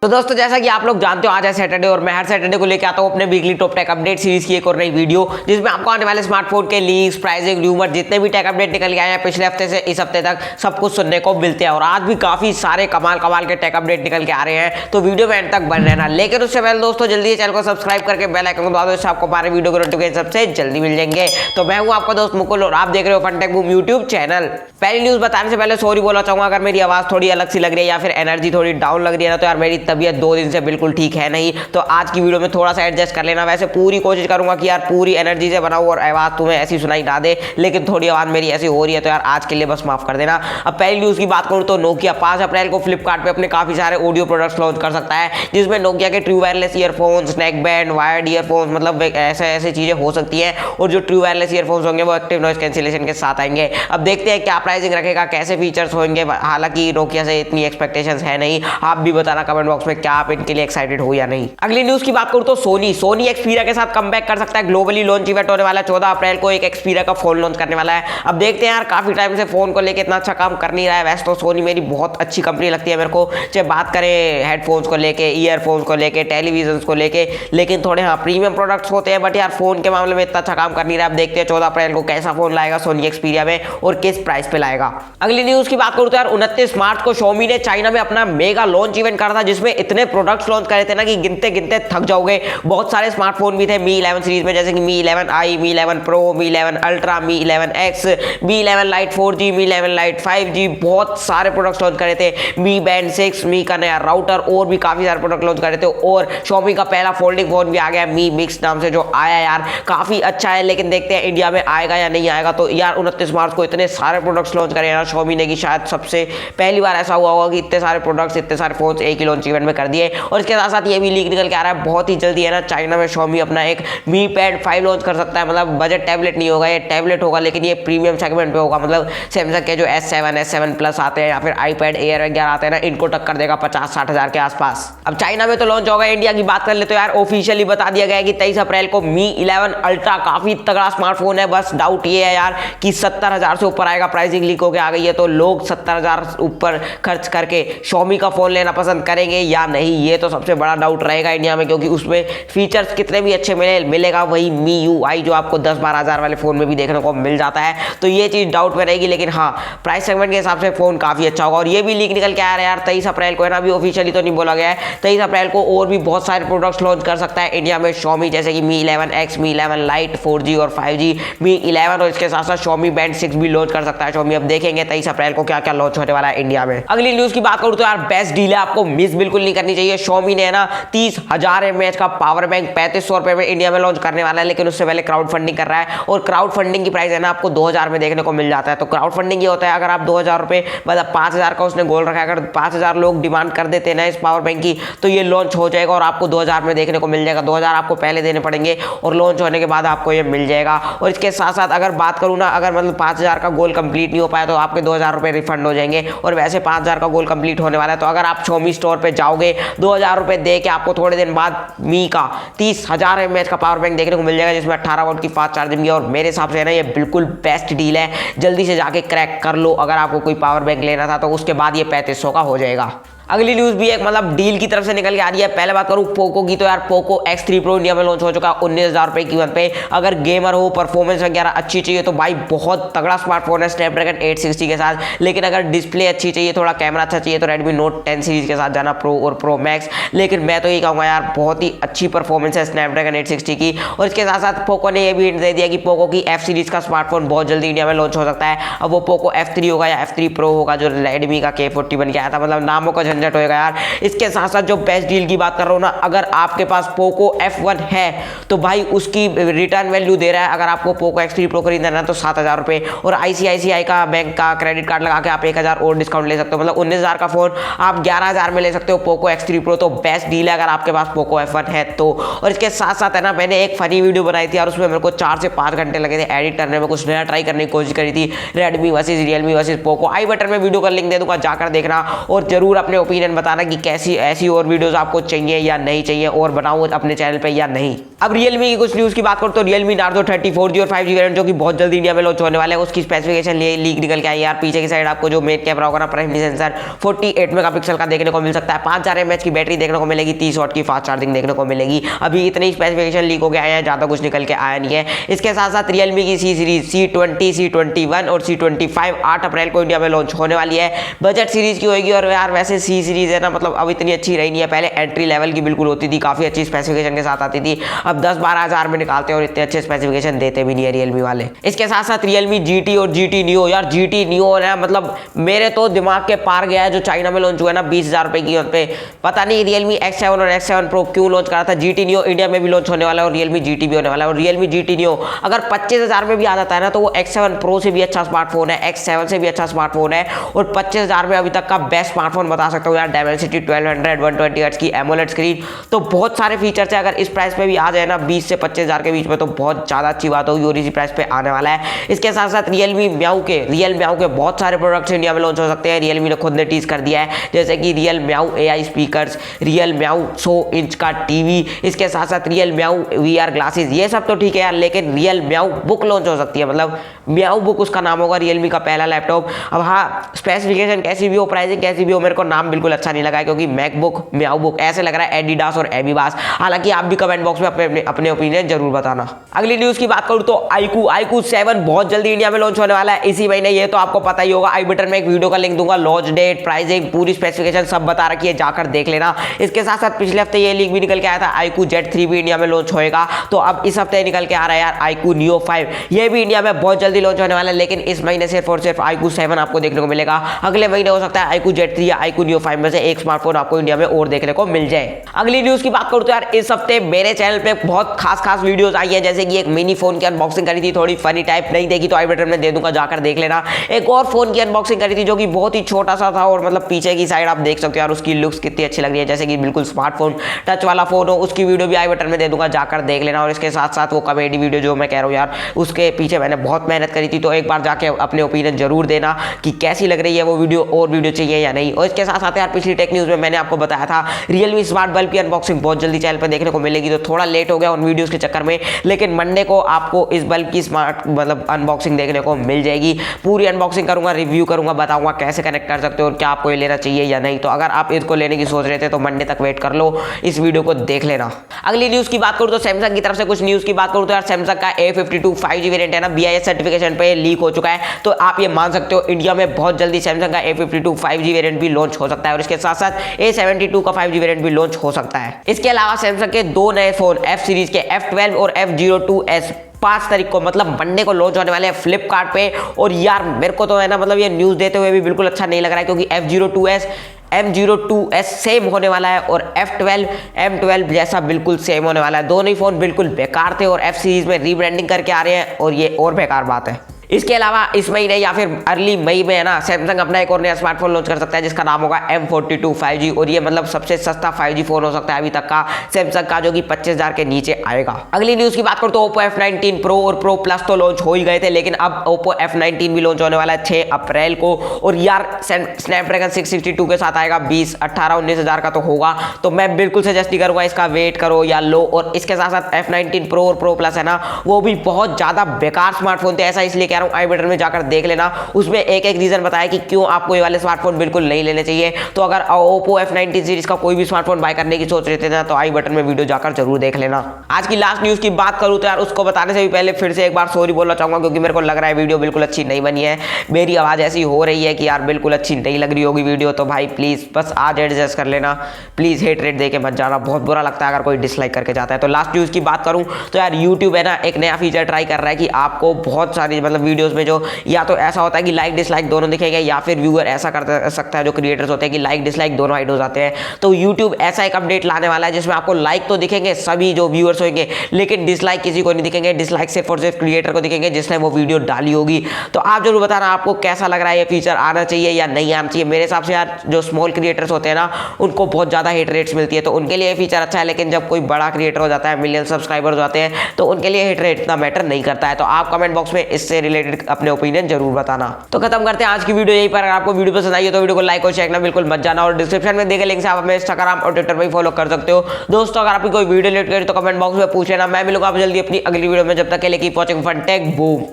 तो दोस्तों जैसा कि आप लोग जानते हो आज है सैटरडे और मैं हर सैटरडे को लेकर आता हूँ अपने weekly top tech update series की एक और नई वीडियो जिसमें आपको आने वाले स्मार्टफोन के लीक्स प्राइसिंग र्यूमर जितने भी टेक अपडेट निकल के आए हैं पिछले हफ्ते से इस हफ्ते तक सब कुछ सुनने को मिलते हैं और आज भी काफी सारे कमाल के टेक अपडेट निकल के आ रहे हैं। तो वीडियो में एंड तक बन रहना, लेकिन उससे पहले दोस्तों जल्दी चैनल को सब्सक्राइब करके बेल आइकन को दबा दो, इससे आपको हमारे वीडियो के नोटिफिकेशन सबसे जल्दी मिल जाएंगे। तो मैं हूँ आपका दोस्त मुकुल और आप देख रहे हो fun tech boom YouTube channel. पहली न्यूज बताने से पहले सॉरी बोलना चाहूंगा अगर मेरी आवाज थोड़ी अलग सी लग रही है या फिर एनर्जी थोड़ी डाउन लग रही है ना, तो यार मेरी तबीयत 2 दिन से बिल्कुल ठीक है नहीं, तो आज की वीडियो में थोड़ा सा एडजस्ट कर लेना। वैसे पूरी कोशिश करूंगा कि यार पूरी एनर्जी से बनाऊं और आवाज तुम्हें ऐसी सुनाई ना दे, लेकिन थोड़ी आवाज मेरी ऐसी हो रही है तो यार आज के लिए बस माफ कर देना। अब पहली न्यूज की बात करूं तो नोकिया 5 अप्रैल को फ्लिपकार्ट पे अपने काफी सारे ऑडियो प्रोडक्ट्स लॉन्च कर सकता है, जिसमें नोकिया के true wireless earphones, neck band, wired earphones, मतलब ऐसे चीजें हो सकती है। और जो ट्रू वायरलेस ईयरफोन्स होंगे वो एक्टिव नॉइस कैंसिलेशन के साथ आएंगे। अब देखते हैं क्या प्राइसिंग रखेगा, कैसे फीचर्स होंगे। हालांकि नोकिया से इतनी एक्सपेक्टेशंस है नहीं, आप भी बताना कमेंट बॉक्स में क्या आप इनके लिए एक्साइटेड हो या नहीं। अगली न्यूज की बात करूं तो सोनी एक्सपीरिया के साथ कमबैक कर सकता है। ग्लोबली लॉन्च इवेंट होने वाला है 14 अप्रैल को, एक एक्सपीरिया का फोन लॉन्च करने वाला है। अब देखते हैं यार, काफी टाइम से फोन को लेके इतना अच्छा काम कर नहीं रहा है। वैसे तो सोनी मेरी बहुत अच्छी कंपनी लगती है मेरे को, चाहे बात करें हेडफोन्स को लेके, ईयरफोन्स को लेके, टेलीविजन को लेके, लेकिन थोड़े हाँ प्रीमियम प्रोडक्ट्स होते हैं, बट यार फोन के मामले में इतना अच्छा काम कर नहीं रहा है। अब देखते हैं 14 अप्रैल को कैसा फोन लाएगा सोनी एक्सपीरिया में और किस प्राइस पे लाएगा। अगली न्यूज की बात करूं तो यार 29 मार्च को Xiaomi ने चाइना में अपना मेगा लॉन्च इवेंट करा था, जिसमें इतने प्रोडक्ट्स लॉन्च करे थे ना कि गिनते गिनते थक जाओगे। बहुत सारे स्मार्टफोन भी थे Mi 11 सीरीज में, जैसे कि Mi 11i, Mi 11 Pro, Mi 11 Ultra, Mi 11X, Mi 11 Lite 4G, Mi 11 Lite 5G, बहुत सारे प्रोडक्ट्स लॉन्च करे थे। Mi Band 6, Mi का नया राउटर और भी काफी सारे प्रोडक्ट लॉन्च करे थे। और Xiaomi का पहला फोल्डिंग फोन भी आ गया Mi Mix नाम से, जो आया यार काफी अच्छा है, लेकिन देखते हैं इंडिया में आएगा या नहीं आएगा। तो यार 29 मार्च को इतने सारे प्रोडक्ट्स लॉन्च करे यार Xiaomi ने कि शायद सबसे पहली बार ऐसा हुआ होगा कि इतने सारे प्रोडक्ट्स, इतने सारे फोन्स एक ही लॉन्च इवेंट में कर दिए। और इसके साथ साथ ये भी लीक निकल के आ रहा है बहुत ही जल्दी है ना, चाइना में Xiaomi अपना एक Mi Pad 5 लॉन्च कर सकता है। मतलब बजट टैबलेट नहीं होगा, ये टैबलेट होगा, लेकिन ये प्रीमियम सेगमेंट पे होगा। मतलब सैमसंग के जो S7 प्लस आते हैं या फिर iPad Air वगैरह आते हैं ना, इनको टक्कर देगा 50-60 हज़ार के आसपास। अब चाइना में तो लॉन्च होगा, इंडिया की बात कर ले तो यार ऑफिशियली बता दिया गया है कि 23 अप्रैल को Mi 11 Ultra काफी तगड़ा स्मार्टफोन है। बस डाउट ये है यार कि 70,000 से ऊपर आएगा। प्राइसिंग लीक होकर आ गई है, तो लोग 70,000 ऊपर खर्च करके Xiaomi का फोन लेना पसंद करेंगे या नहीं, ये तो सबसे बड़ा डाउट रहेगा इंडिया में, क्योंकि उसमें फीचर्स कितने भी अच्छे मिलेगा वही MIUI जो आपको 10-12 हज़ार वाले फोन में भी देखने को मिल जाता है। तो ये चीज डाउट में रहेगी, लेकिन हाँ प्राइस सेगमेंट के हिसाब से फोन काफी अच्छा होगा। और ये भी लीक निकल के आ रहा है यार 23 अप्रैल को है ना, अभी ऑफिशियली तो नहीं बोला गया है। 23 अप्रैल को और भी बहुत सारे प्रोडक्ट्स लॉन्च कर सकता है इंडिया में Xiaomi, जैसे कि Mi 11X, Mi 11 Lite 4G और 5G, Mi 11 और इसके साथ साथ Xiaomi Band 6 भी लॉन्च कर सकता है Xiaomi। अब देखेंगे 23 अप्रैल को क्या क्या लॉन्च होने वाला है इंडिया में। अगली न्यूज की बात करूं तो यार बेस्ट डील है, आपको मिस बिल्कुल नहीं करनी चाहिए। Xiaomi ने ना 30,000 mAh का पावर बैंक 3500 रुपए में इंडिया में लॉन्च करने वाला है, लेकिन उससे पहले क्राउड फंडिंग कर रहा है। और क्राउड फंडिंग की प्राइस है ना आपको 2000 में देखने को मिल जाता है। तो क्राउड फंडिंग ये होता है, अगर आप 2000 रुपए मतलब 5000 का उसने गोल रखा है, अगर 5000 लोग डिमांड कर देते हैं ना इस पावर बैंक की, तो ये लॉन्च हो जाएगा और आपको 2000 में देखने को मिल जाएगा। 2000 आपको पहले देने पड़ेंगे और लॉन्च होने के बाद आपको ये मिल जाएगा। और इसके साथ साथ अगर बात करूँ ना, अगर मतलब 5000 का गोल कंप्लीट नहीं हो पाया तो आपके 2000 रुपए रिफंड हो जाएंगे। और वैसे 5000 का गोल कंप्लीट होने वाला है, तो अगर आप Xiaomi स्टोर पे जाओगे 2000 रुपए दे के आपको थोड़े दिन बाद Mi का 30,000 mAh का पावर बैंक देखने को मिल जाएगा, जिसमें 18 वोल्ट की फास्ट चार्जिंग है। और मेरे हिसाब से ना ये बिल्कुल बेस्ट डील है, जल्दी से जाके क्रैक कर लो अगर आपको कोई पावर बैंक लेना था, तो उसके बाद ये 3500 का हो जाएगा। अगली न्यूज भी एक मतलब डील की तरफ से निकल के आ रही है। पहले बात करूं पोको की, तो यार पोको X3 Pro इंडिया में लॉन्च हो चुका है 19,000 रुपए की कीमत पे। अगर गेमर हो, परफॉर्मेंस वगैरह अच्छी चाहिए तो भाई बहुत तगड़ा स्मार्टफोन है स्नैपड्रैगन 860 के साथ। लेकिन अगर डिस्प्ले अच्छी चाहिए, थोड़ा कैमरा अच्छा चाहिए, तो Redmi Note 10 सीरीज के साथ जाना, प्रो और प्रो मैक्स। लेकिन मैं तो ये कहूँगा यार बहुत ही अच्छी परफॉर्मेंस है स्नैपड्रैगन 860 की। और इसके साथ साथ पोको ने यह भी हिंट दे दिया कि पोको की F सीरीज का स्मार्टफोन बहुत जल्दी इंडिया में लॉन्च हो सकता है। अब वो पोको F3 होगा या F3 Pro होगा, जो Redmi का K40 बन के आया था। मतलब नामों का झंझट होगा यार। इसके साथ साथ जो बेस्ट डील की बात कर रहा हूं ना, अगर आपके पास पोको F1 है तो भाई उसकी रिटर्न वैल्यू दे रहा है। अगर आपको पोको X3 Pro खरीदना है तो 7,000 रुपए, और ICICI का बैंक का क्रेडिट कार्ड लगा के आप 1,000 और डिस्काउंट ले सकते हो। मतलब 19,000 का फोन आप 11,000 में ले सकते हो पोको X3 Pro। तो बेस्ट डील है अगर आपके पास पोको F1 है तो। और इसके साथ साथ है ना, मैंने एक फनी वीडियो बनाई थी और उसमें मेरे को 4 से 5 घंटे लगे थे एडिट करने में, कुछ नया ट्राई करने की कोशिश करी थी। Redmi versus Realme versus Poco. I button में वीडियो का लिंक दे दूंगा, जाकर देखना। और जरूर अपने ओपिनियन बताना कि कैसी ऐसी और वीडियोस आपको चाहिए या नहीं चाहिए और बनाऊं अपने चैनल पे या नहीं। अब Realme की कुछ न्यूज़ की बात करूं तो Realme Narzo 30 4G और 5G वेरिएंट जो कि बहुत जल्दी इंडिया में लॉन्च होने वाला है, उसकी स्पेसिफिकेशन लीक निकल के आई यार। पीछे की साइड आपको जो मेन कैमरा होगा ना, प्राइमरी सेंसर 48 मेगापिक्सल का देखने को मिल सकता है, 5000 mAh की बैटरी देखने को मिलेगी, 30 वाट की फास्ट चार्जिंग देखने को मिलेगी। अभी इतने स्पेसिफिकेशन लीक हो गए हैं, ज़्यादा कुछ निकल के आया नहीं है। इसके साथ साथ Realme की C सीरीज C20, C21 और C25 8 अप्रैल को इंडिया में लॉन्च होने वाली है। बजट सीरीज की होगी और यार वैसे C सीरीज है ना, मतलब अब इतनी अच्छी रही नहीं है। पहले एंट्री लेवल की बिल्कुल होती थी, काफ़ी अच्छी स्पेसिफिकेशन के साथ आती थी। अब 10-12 हज़ार में निकालते हैं और इतने अच्छे स्पेसिफिकेशन देते भी नहीं है Realme वाले। इसके साथ साथ Realme GT और GT Neo, यार GT Neo है मतलब मेरे तो दिमाग के पार गया है, जो चाइना में लॉन्च हुआ है ना 20,000 रुपए की पे। पता नहीं Realme X7 और X7 Pro क्यों लॉन्च करा था। GT Neo इंडिया में भी लॉन्च होने वाला है और Realme GT भी होने वाला है। और Realme GT Neo अगर 25,000 में भी आ जाता है ना, तो वो X7 Pro से भी अच्छा स्मार्टफोन है, X7 से भी अच्छा स्मार्टफोन है और 25,000 में अभी तक का बेस्ट स्मार्टफोन बता सकता हूँ यार। डायमेंसिटी 1200 120 हर्ट्ज की एमोलेड स्क्रीन, तो बहुत सारे फीचर्स है। अगर इस प्राइस पे भी आ जाए ना 20 से 25,000 के बीच में, तो बहुत ज़्यादा अच्छी बात होगी और इसी प्राइस पे आने वाला है। इसके साथ साथ Realmeow के बहुत सारे प्रोडक्ट्स इंडिया में लॉन्च हो सकते हैं। Realme ने खुद ने टीज कर दिया है, जैसे कि Realmeow AI speakers, Realmeow 100 inch का टीवी, इसके साथ साथ Realmeow VR ग्लासेस, ये सब तो ठीक है यार, लेकिन Realmeow बुक लॉन्च हो सकती है। मतलब म्याऊ बुक उसका नाम होगा, Realme का पहला लैपटॉप। अब हाँ, स्पेसिफिकेशन कैसी भी हो, प्राइसिंग कैसी भी हो, मेरे को नाम बिल्कुल अच्छा नहीं लगा है, क्योंकि मैकबुक म्याऊ बुक ऐसे लग रहा है एडिडास और एबीबास। हालांकि आप भी कमेंट बॉक्स में अपने ओपिनियन जरूर बताना। अगली न्यूज की बात करूं तो iQOO 7 बहुत जल्दी इंडिया में लॉन्च होने वाला है, इसी महीने। ये तो आपको पता ही होगा। आई बटन में एक वीडियो का लिंक दूंगा, लॉन्च डेट, प्राइसिंग, पूरी स्पेसिफिकेशन सब बता रखी है, जाकर देख लेना। इसके साथ साथ पिछले हफ्ते ये लीक भी निकल के आया था, iQOO Z3 भी इंडिया में लॉन्च होएगा। तो अब इस हफ्ते निकल के आ रहा है यार iQOO Neo 5, ये भी इंडिया में बहुत जल्दी लॉन्च होने वाला है। लेकिन इस महीने सिर्फ और सिर्फ iQOO 7 आपको देखने को मिलेगा। अगले महीने हो सकता है iQOO Z3 या iQOO Neo 5 में से एक स्मार्टफोन आपको इंडिया में और देखने को मिल जाए। अगली न्यूज की बात करूं तो यार इस हफ्ते मेरे चैनल पे बहुत खास वीडियोस आई है, जैसे कि एक मिनी फोन की अनबॉक्सिंग करी थी, थोड़ी फनी टाइप। नहीं देखी तो आई बटन में दे दूंगा, जाकर देख लेना। एक और फोन की अनबॉक्सिंग करी थी जो कि बहुत ही छोटा सा था और मतलब पीछे की साइड आप देख सकते हो यार, उसकी लुक्स कितनी अच्छी लग रही है, जैसे कि बिल्कुल स्मार्टफोन टच वाला फोन हो। उसकी वीडियो भी आई बटन में दे दूंगा, जाकर देख लेना। और इसके साथ साथ वो कॉमेडी वीडियो जो मैं कह रहा हूँ यार, उसके पीछे मैंने बहुत मेहनत करी थी, तो एक बार जाके अपने ओपिनियन जरूर देना कि कैसी लग रही है वो वीडियो, और वीडियो चाहिए या नहीं। और इसके साथ साथ यार पिछली टेक न्यूज में मैंने आपको बताया था Realme स्मार्ट बल्ब की अनबॉक्सिंग बहुत जल्दी चैनल पर देखने को मिलेगी, तो थोड़ा लेट हो गया उन वीडियोस के चक्कर में, लेकिन मंडे को आपको इस बल्ब की स्मार्ट मतलब अनबॉक्सिंग देखने को मिल जाएगी। पूरी अनबॉक्सिंग करूंगा, रिव्यू करूंगा, बताऊंगा कैसे कनेक्ट कर सकते हो और क्या आपको ये लेना चाहिए या नहीं। तो अगर आप इसको लेने की सोच रहे थे तो मंडे तक वेट कर लो, इस वीडियो को देख लेना। अगली न्यूज की बात करूं तो सैमसंग की तरफ से कुछ न्यूज की बात करूं तो यार सैमसंग का A52 5G वेरिएंट है ना, BIS सर्टिफिकेशन पे लीक हो चुका है। तो आप ये मान सकते हो इंडिया में बहुत जल्दी सैमसंग का A52 5G वेरिएंट भी लॉन्च हो सकता है, और इसके साथ साथ A72 का 5G वेरिएंट भी लॉन्च हो सकता है। इसके अलावा सैमसंग के दो नए फोन F सीरीज के F12 और F02s 5 तारीख को मतलब मंडे को लॉन्च होने वाले हैं फ्लिपकार्ट पे। और यार मेरे को तो है ना, मतलब ये न्यूज़ देते हुए भी बिल्कुल अच्छा नहीं लग रहा है, क्योंकि F02s M02s सेम होने वाला है और F12 M12 जैसा बिल्कुल सेम होने वाला है। दोनों ही फोन बिल्कुल बेकार थे और F सीरीज में रीब्रांडिंग करके आ रहे हैं, और ये और बेकार बात है। इसके अलावा इस महीने या फिर अर्ली मई में है ना, सैमसंग अपना एक और नया स्मार्टफोन लॉन्च कर सकता है, जिसका नाम होगा M42 5G, और ये मतलब सबसे सस्ता 5G फोन हो सकता है अभी तक का सैमसंग का, जो कि 25,000 के नीचे आएगा। अगली न्यूज की बात करूं तो Oppo F19 Pro और Pro Plus तो लॉन्च हो ही गए थे, लेकिन अब Oppo F19 भी लॉन्च होने वाला है 6 अप्रैल को। और यार स्नैपड्रैगन 662 के साथ आएगा, 20, 18, 19,000 का तो होगा। तो मैं बिल्कुल सजेस्ट नहीं करूंगा इसका वेट करो या लो। और इसके साथ साथ F19 Pro और Pro Plus है ना, वो भी बहुत ज्यादा बेकार स्मार्टफोन थे। ऐसा इसलिए कह रहा हूँ, आई बटन में जाकर देख लेना, उसमें एक एक रीजन बताया कि क्यों आपको ये वाले स्मार्टफोन बिल्कुल नहीं लेने चाहिए। तो अगर Oppo F19 सीरीज का कोई भी स्मार्टफोन बाय करने की सोच रहे थे ना, तो आई बटन में वीडियो जाकर जरूर देख लेना। आज की लास्ट न्यूज की बात करूं तो यार उसको बताने से भी पहले फिर से एक बार सॉरी बोलना चाहूंगा, क्योंकि मेरे को लग रहा है वीडियो बिल्कुल अच्छी नहीं बनी है। मेरी आवाज ऐसी हो रही है कि यार बिल्कुल अच्छी नहीं लग रही होगी वीडियो, तो भाई प्लीज बस आज एडजस्ट कर लेना। प्लीज हेट रेट देके मत जाना, बहुत बुरा लगता है अगर कोई डिसलाइक करके जाता है। तो लास्ट न्यूज की बात करूं तो यार यूट्यूब है ना, एक नया फीचर ट्राई कर रहा है कि आपको बहुत सारी मतलब वीडियोस में जो या तो ऐसा होता है कि लाइक डिसलाइक दोनों दिखेंगे, या फिर व्यूअर ऐसा कर सकता है जो क्रिएटर्स होते हैं कि लाइक डिसलाइक दोनों हाइड हो जाते हैं। तो यूट्यूब ऐसा एक अपडेट लाने वाला है जिसमें आपको लाइक तो दिखेंगे सभी जो व्यूअर्स होंगे, लेकिन डिसलाइक किसी को नहीं दिखेंगे। डिसलाइक सिर्फ और सिर्फ क्रिएटर को दिखेंगे जिसने वो वीडियो डाली होगी। तो आप जरूर बताना आपको कैसा लग रहा है, ये फीचर आना चाहिए या नहीं आना चाहिए। मेरे हिसाब से यार जो स्मॉल क्रिएटर्स होते हैं ना, उनको बहुत ज़्यादा हिट रेट्स मिलती है, तो उनके लिए फीचर अच्छा है। लेकिन जब कोई बड़ा क्रिएटर हो जाता है, मिलियन सब्सक्राइबर्स हो जाते हैं, तो उनके लिए हिट रेट इतना मैटर नहीं करता है। तो आप कमेंट बॉक्स में इससे रिलेटेड रिलेटेड अपने ओपिनियन जरूर बताना। तो खत्म करते हैं आज की वीडियो यहीं पर। अगर आपको वीडियो पसंद आई है तो वीडियो को लाइक और शेयर करना बिल्कुल मत जाना, और डिस्क्रिप्शन में देखे लिंक से आप हमें इंस्टाग्राम और ट्विटर पर फॉलो कर सकते हो। दोस्तों अगर आपकी कोई वीडियो रिलेटेड तो कमेंट बॉक्स में पूछ लेना। मैं मिलूंगा आप जल्दी अपनी अगली वीडियो में, जब तक के लिए keep watching fun tech boom.